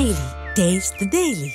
Daily. Taste the Daily.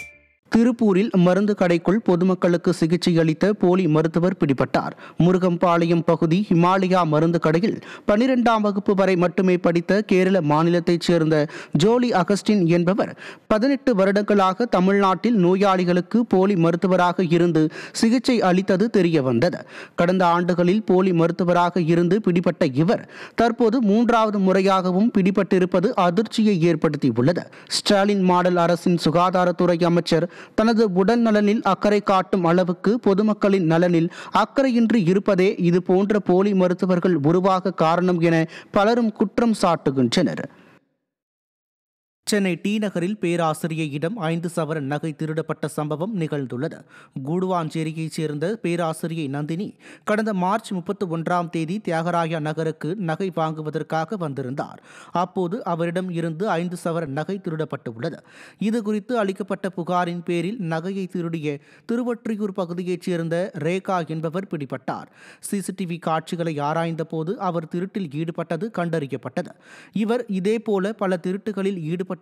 திருப்பூரில் மருந்து கடைக்குள் பொதுமக்களுக்கு சிகிச்சை அளித்த போலி மருத்துவர் பிடிபட்டார். முருகம்பாளையம் பகுதி ஹிமாலயா மருந்து கடையில் 12ஆம் வகுப்பு வரை மட்டுமே படித்த கேரள மாநிலத்தைச் சேர்ந்த ஜோலி அகஸ்டின் என்பவர் 18 வருடங்களாக தமிழ்நாட்டில் நோயாளிகளுக்கு போலி மருத்துவராக இருந்து சிகிச்சை அளித்தது தெரியவந்தது. கடந்த ஆண்டுகளில் போலி மருத்துவராக இருந்து பிடிபட்ட இவர் தற்போது 3வது முறையாகவும் பிடிபட்டிருப்பது அதிர்ச்சியை ஏற்படுத்தியுள்ளது. ஸ்டாலின் மாடல் அரசின் சுகாதாரத்துறை அமைச்சர் தனது உடல் நலனில் அக்கறை காட்டும் அளவுக்கு பொதுமக்களின் நலனில் அக்கறையின்றி இருப்பதே இது போன்ற போலி மருத்துவர்கள் உருவாக காரணம் என பலரும் குற்றம் சாட்டுகின்றனர். சென்னை டி நகரில் பேராசிரியையிடம் 5 சவரன் நகை திருடப்பட்ட சம்பவம் நிகழ்ந்துள்ளது. கூடுவாஞ்சேரியைச் சேர்ந்த பேராசிரியை நந்தினி கடந்த மார்ச் 31ஆம் தேதி தியாகராய நகருக்கு நகை வாங்குவதற்காக வந்திருந்தார். அப்போது அவரிடம் இருந்து 5 சவரன் நகை திருடப்பட்டுள்ளது. இதுகுறித்து அளிக்கப்பட்ட புகாரின் பேரில் நகையை திருடிய திருவொற்றியூர் பகுதியைச் சேர்ந்த ரேகா என்பவர் பிடிபட்டார். சிசிடிவி காட்சிகளை ஆராய்ந்த போது அவர் திருட்டில் ஈடுபட்டது கண்டறியப்பட்டது. இவர் இதேபோல பல திருட்டுகளில் ஈடுபட்டிருப்பதாக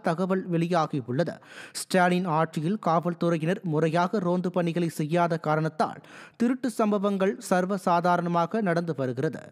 தகவல் வெளியாகியுள்ளது. ஸ்டாலின் ஆட்சியில் காவல்துறையினர் முறையாக ரோந்து பணிகளை செய்யாத காரணத்தால் திருட்டு சம்பவங்கள் சர்வசாதாரணமாக நடந்து வருகிறது.